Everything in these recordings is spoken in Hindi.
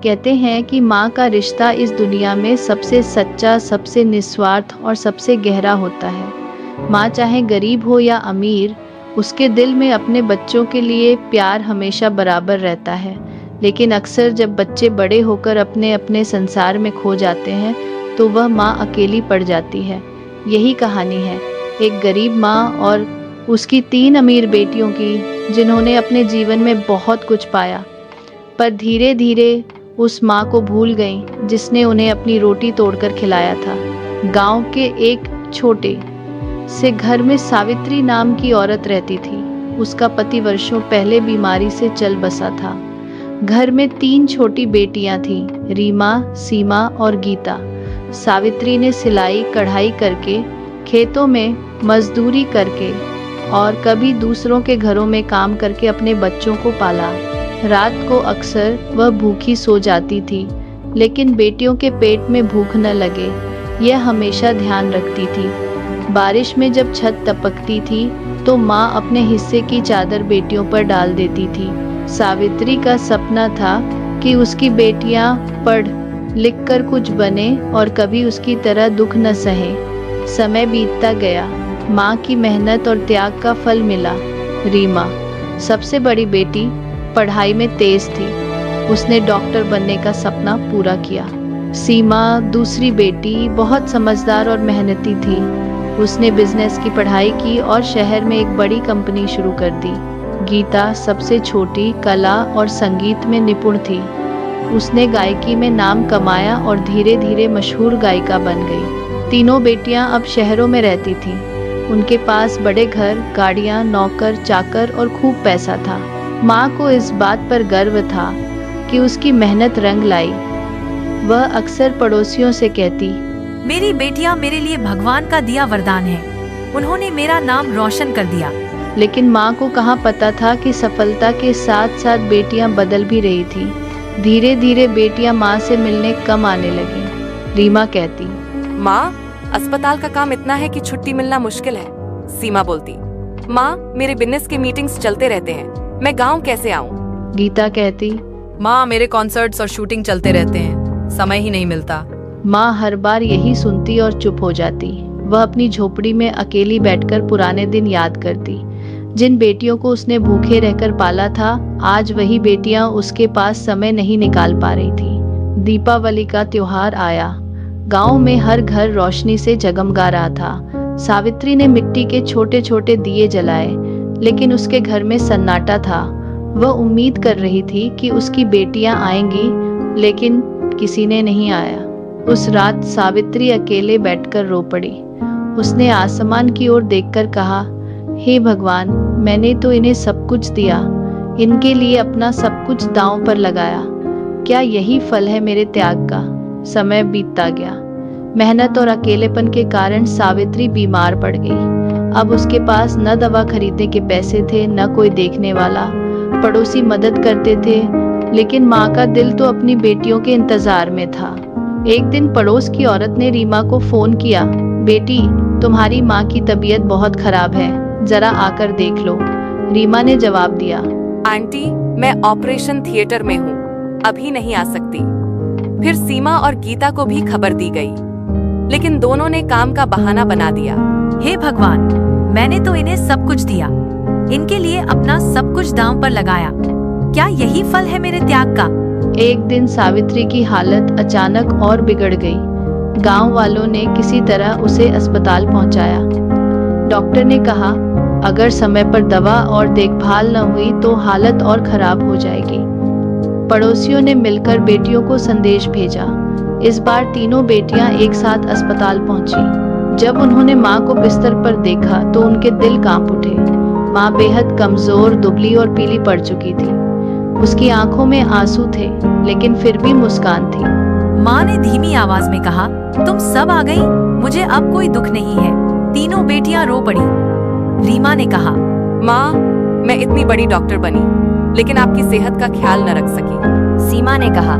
कहते हैं कि माँ का रिश्ता इस दुनिया में सबसे सच्चा, सबसे निस्वार्थ और सबसे गहरा होता है। माँ चाहे गरीब हो या अमीर, उसके दिल में अपने बच्चों के लिए प्यार हमेशा बराबर रहता है। लेकिन अक्सर जब बच्चे बड़े होकर अपने अपने संसार में खो जाते हैं तो वह माँ अकेली पड़ जाती है। यही कहानी है एक गरीब माँ और उसकी 3 अमीर बेटियों की, जिन्होंने अपने जीवन में बहुत कुछ पाया पर धीरे धीरे उस माँ को भूल गईं जिसने उन्हें अपनी रोटी तोड़कर खिलाया था। गांव के एक छोटे से घर में सावित्री नाम की औरत रहती थी। उसका पति वर्षों पहले बीमारी से चल बसा था। घर में 3 छोटी बेटियां थीं, रीमा, सीमा और गीता। सावित्री ने सिलाई कढ़ाई करके, खेतों में मजदूरी करके और कभी दूसरों के घरों में काम करके अपने बच्चों को पाला। रात को अक्सर वह भूखी सो जाती थी, लेकिन बेटियों के पेट में भूख न लगे यह हमेशा ध्यान रखती थी। बारिश में जब छत टपकती थी तो माँ अपने हिस्से की चादर बेटियों पर डाल देती थी। सावित्री का सपना था कि उसकी बेटियां पढ़ लिख कर कुछ बने और कभी उसकी तरह दुख न सहे। समय बीतता गया, माँ की मेहनत और त्याग का फल मिला। रीमा, सबसे बड़ी बेटी, पढ़ाई में तेज थी। उसने डॉक्टर बनने का सपना पूरा किया। सीमा, दूसरी बेटी, बहुत समझदार और मेहनती थी। उसने बिजनेस की पढ़ाई की और शहर में एक बड़ी कंपनी शुरू कर दी। गीता, सबसे छोटी, कला और संगीत में निपुण थी। उसने गायकी में नाम कमाया और धीरे धीरे मशहूर गायिका बन गई। तीनों बेटियां अब शहरों में रहती थीं। उनके पास बड़े घर, गाड़ियां, नौकर चाकर और खूब पैसा था। माँ को इस बात पर गर्व था कि उसकी मेहनत रंग लाई। वह अक्सर पड़ोसियों से कहती, मेरी बेटियां मेरे लिए भगवान का दिया वरदान है। उन्होंने मेरा नाम रोशन कर दिया। लेकिन माँ को कहाँ पता था कि सफलता के साथ साथ बेटियां बदल भी रही थी। धीरे धीरे बेटियां माँ से मिलने कम आने लगी। रीमा कहती, माँ, अस्पताल का काम इतना है कि छुट्टी मिलना मुश्किल है। सीमा बोलती, माँ, मेरे बिजनेस के मीटिंग्स चलते रहते हैं, मैं गाँव कैसे आऊँ? गीता कहती, माँ, मेरे कॉन्सर्ट्स और शूटिंग चलते रहते हैं, समय ही नहीं मिलता। माँ हर बार यही सुनती और चुप हो जाती। वह अपनी झोपड़ी में अकेली बैठकर पुराने दिन याद करती। जिन बेटियों को उसने भूखे रहकर पाला था, आज वही बेटियां उसके पास समय नहीं निकाल पा रही थी। दीपावली का त्योहार आया। गांव में हर घर रोशनी से जगमगा रहा था। सावित्री ने मिट्टी के छोटे छोटे दिए जलाए, लेकिन उसके घर में सन्नाटा था। वह उम्मीद कर रही थी कि उसकी बेटियां आएंगी, लेकिन किसी ने नहीं आया। उस रात सावित्री अकेले बैठकर रो पड़ी। उसने आसमान की ओर देखकर कहा, हे भगवान, मैंने तो इन्हें सब कुछ दिया, इनके लिए अपना सब कुछ दांव पर लगाया। क्या यही फल है मेरे त्याग का? समय बीतता गया। मेहनत और अकेलेपन के कारण सावित्री बीमार पड़ गई। अब उसके पास न दवा खरीदने के पैसे थे, न कोई देखने वाला। पड़ोसी मदद करते थे, लेकिन माँ का दिल तो अपनी बेटियों के इंतजार में था। एक दिन पड़ोस की औरत ने रीमा को फोन किया, बेटी, तुम्हारी माँ की तबीयत बहुत खराब है, जरा आकर देख लो। रीमा ने जवाब दिया, आंटी, मैं ऑपरेशन थिएटर में हूँ, अभी नहीं आ सकती। फिर सीमा और गीता को भी खबर दी गई, लेकिन दोनों ने काम का बहाना बना दिया। हे भगवान, मैंने तो इन्हें सब कुछ दिया, इनके लिए अपना सब कुछ दांव पर लगाया। क्या यही फल है मेरे त्याग का? एक दिन सावित्री की हालत अचानक और बिगड़ गई। गांव वालों ने किसी तरह उसे अस्पताल पहुंचाया। डॉक्टर ने कहा, अगर समय पर दवा और देखभाल न हुई तो हालत और खराब हो जाएगी। पड़ोसियों ने मिलकर बेटियों को संदेश भेजा। इस बार तीनों बेटियां एक साथ अस्पताल पहुंची। जब उन्होंने मां को बिस्तर पर देखा तो उनके दिल कांप उठे। मां बेहद कमजोर, दुबली और पीली पड़ चुकी थी। उसकी आंखों में आंसू थे, लेकिन फिर भी मुस्कान थी। माँ ने धीमी आवाज में कहा, तुम सब आ गई, मुझे अब कोई दुख नहीं है। तीनों बेटियां रो पड़ी। रीमा ने कहा, माँ, मैं इतनी बड़ी डॉक्टर बनी, लेकिन आपकी सेहत का ख्याल न रख सकी। सीमा ने कहा,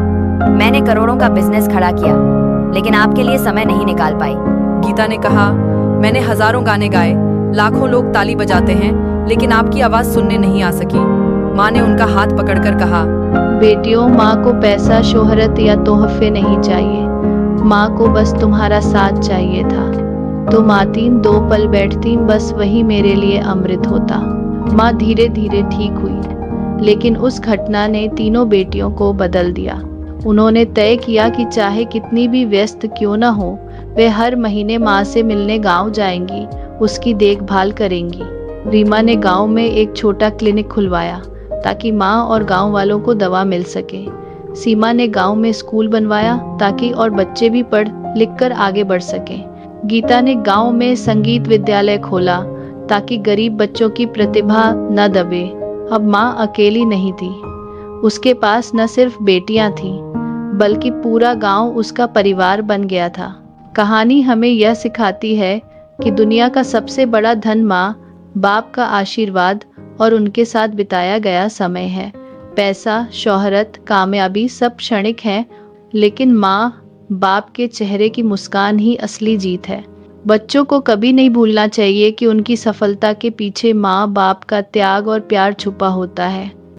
मैंने करोड़ों का बिजनेस खड़ा किया, लेकिन आपके लिए समय नहीं निकाल पाई। गीता ने कहा, मैंने हजारों गाने गाए, लाखों लोग ताली बजाते हैं, लेकिन आपकी आवाज सुनने नहीं आ सकी। माँ ने उनका हाथ पकड़कर कहा, बेटियों, माँ को पैसा, शोहरत या तोहफे नहीं चाहिए। माँ को बस तुम्हारा साथ चाहिए था। तुम आती, 2 पल बैठती, बस वही मेरे लिए अमृत होता। माँ धीरे धीरे ठीक हुई, लेकिन उस घटना ने तीनों बेटियों को बदल दिया। उन्होंने तय किया कि चाहे कितनी भी व्यस्त क्यों न हो, वे हर महीने माँ से मिलने गांव जाएंगी, उसकी देखभाल करेंगी। रीमा ने गांव में एक छोटा क्लिनिक खुलवाया ताकि माँ और गांव वालों को दवा मिल सके। सीमा ने गांव में स्कूल बनवाया ताकि और बच्चे भी पढ़ लिख कर आगे बढ़ सकें। गीता ने गांव में संगीत विद्यालय खोला ताकि गरीब बच्चों की प्रतिभा न दबे। अब माँ अकेली नहीं थी, उसके पास न सिर्फ बेटियां थीं, बल्कि पूरा गांव उसका परिवार बन गया था। कहानी हमें यह सिखाती है कि दुनिया का सबसे बड़ा धन माँ बाप का आशीर्वाद और उनके साथ बिताया गया समय है। पैसा, शोहरत, कामयाबी सब क्षणिक हैं, लेकिन माँ बाप के चेहरे की मुस्कान ही असली जीत है। बच्चों को कभी नहीं भूलना चाहिए कि उनकी सफलता के पीछे माँ बाप का त्याग और प्यार छुपा होता है।